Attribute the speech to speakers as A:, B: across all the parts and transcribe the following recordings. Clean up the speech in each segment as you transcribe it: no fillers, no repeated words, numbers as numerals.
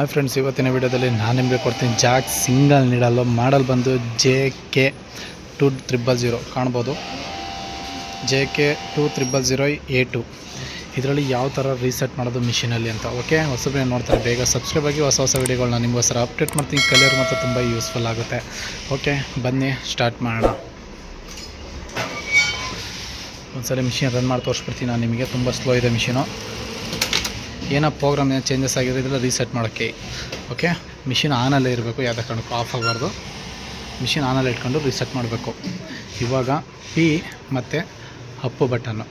A: Hi friends, ಇವತ್ತಿನ ವಿಡಿಯೋದಲ್ಲಿ ನಾನು ನಿಮಗೆ ಕೊಡ್ತೀನಿ ಜಾಕ್ ಸಿಂಗಲ್ ನೀಡಲು ಮಾಡಲ್ ಬಂದು JK2000 ಕಾಣ್ಬೋದು. JK2000A2 ಇದರಲ್ಲಿ ಯಾವ ಥರ ರೀಸೆಟ್ ಮಾಡೋದು ಮಿಷಿನಲ್ಲಿ ಅಂತ. ಓಕೆ, ಹೊಸಬ್ರೆ ನೋಡ್ತಾರೆ ಬೇಗ ಸಬ್ಸ್ಕ್ರೈಬ್ ಆಗಿ ಹೊಸ ವಿಡಿಯೋಗಳನ್ನ ನಿಮಗೋಸ್ಕರ ಅಪ್ಡೇಟ್ ಮಾಡ್ತೀನಿ. ಕಲಿಯೋರು ಮತ್ತು ತುಂಬ ಯೂಸ್ಫುಲ್ ಆಗುತ್ತೆ. ಓಕೆ, ಬನ್ನಿ ಸ್ಟಾರ್ಟ್ ಮಾಡೋಣ. ಒಂದ್ಸಲ ಮಿಷಿನ್ ರನ್ ಮಾಡಿ ತೋರಿಸ್ಬಿಡ್ತೀನಿ ನಾನು ನಿಮಗೆ. ತುಂಬ ಸ್ಲೋ ಇದೆ ಮಿಷಿನು. ಏನೋ ಪ್ರೋಗ್ರಾಮ್ ಏನು ಚೇಂಜಸ್ ಆಗಿದೆ ಇದೆಲ್ಲ ರೀಸೆಟ್ ಮಾಡೋಕ್ಕೆ. ಓಕೆ, ಮಿಷಿನ್ ಆನಲ್ಲೇ ಇರಬೇಕು, ಯಾವುದೇ ಕಾರಣಕ್ಕೂ ಆಫ್ ಆಗಬಾರ್ದು. ಮಿಷಿನ್ ಆನಲ್ಲೇ ಇಟ್ಕೊಂಡು ರೀಸೆಟ್ ಮಾಡಬೇಕು. ಇವಾಗ ಪಿ ಮತ್ತು up button,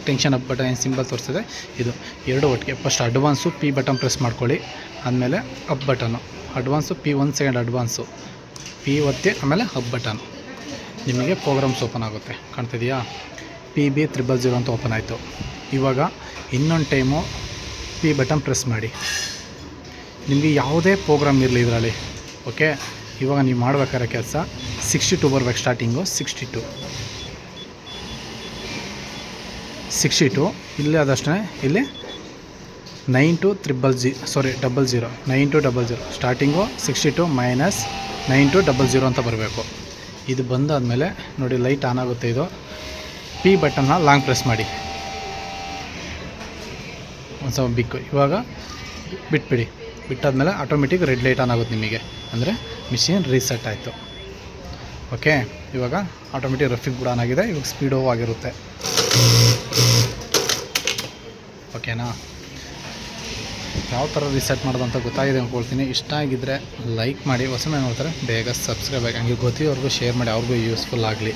A: tension up button ಏನು ಸಿಂಬಲ್ ತೋರಿಸಿದೆ ಇದು ಎರಡು ಒಟ್ಟಿಗೆ. First advance P button press ಮಾಡ್ಕೊಳ್ಳಿ, ಆದಮೇಲೆ up button. Advance P 1 second advance P ಒತ್ತಿ, ಆಮೇಲೆ ಅಪ್ ಬಟನ್. ನಿಮಗೆ ಪ್ರೋಗ್ರಾಮ್ಸ್ ಓಪನ್ ಆಗುತ್ತೆ, ಕಾಣ್ತಿದೆಯಾ? PB000 ಅಂತ ಓಪನ್ ಆಯಿತು. ಇವಾಗ ಇನ್ನೊಂದು ಟೈಮು ಪಿ ಬಟನ್ ಪ್ರೆಸ್ ಮಾಡಿ. ನಿಮಗೆ ಯಾವುದೇ ಪ್ರೋಗ್ರಾಮ್ ಇರಲಿ ಇದರಲ್ಲಿ. ಓಕೆ, ಇವಾಗ ನೀವು ಮಾಡಬೇಕಾದ್ರೆ ಕೆಲಸ 62 ಬರಬೇಕು. ಸ್ಟಾರ್ಟಿಂಗು 62 ಇಲ್ಲಿ ಅದಷ್ಟೇ. ಇಲ್ಲಿ 9200 ಸ್ಟಾರ್ಟಿಂಗು 62 ಮೈನಸ್ 9200 ಅಂತ ಬರಬೇಕು. ಇದು ಬಂದಾದಮೇಲೆ ನೋಡಿ ಲೈಟ್ ಆನ್ ಆಗುತ್ತೆ. ಇದು ಪಿ ಬಟನ್ನ ಲಾಂಗ್ ಪ್ರೆಸ್ ಮಾಡಿ, ಒಂದು ಸ್ವಲ್ಪ ಬಿಕ್ಕು. ಇವಾಗ ಬಿಟ್ಬಿಡಿ. ಬಿಟ್ಟಾದಮೇಲೆ ಆಟೋಮೆಟಿಕ್ ರೆಡ್ ಲೈಟ್ ಆನ್ ಆಗುತ್ತೆ ನಿಮಗೆ, ಅಂದರೆ ಮಿಷಿನ್ ರೀಸೆಟ್ ಆಯಿತು. ಓಕೆ, ಇವಾಗ ಆಟೋಮೆಟಿಕ್ ರಫಿಕ್ ಕೂಡ ಆನ್ ಆಗಿದೆ. ಇವಾಗ ಸ್ಪೀಡ್ ಓವ್ ಆಗಿರುತ್ತೆ. ಓಕೆನಾ? ಯಾವ ಥರ ರೀಸೆಟ್ ಮಾಡೋದು ಅಂತ ಗೊತ್ತಾಗಿದೆ ಅಂದ್ಕೊಳ್ತೀನಿ. ಇಷ್ಟ ಆಗಿದ್ದರೆ ಲೈಕ್ ಮಾಡಿ, ಹೊಸ ನೋಡ್ತಾರೆ ಬೇಗ ಸಬ್ಸ್ಕ್ರೈಬ್ ಆಗಿ, ಹಂಗೆ ಗೊತ್ತಿರೋರ್ಗೂ ಶೇರ್ ಮಾಡಿ, ಅವ್ರಿಗೂ ಯೂಸ್ಫುಲ್ ಆಗಲಿ.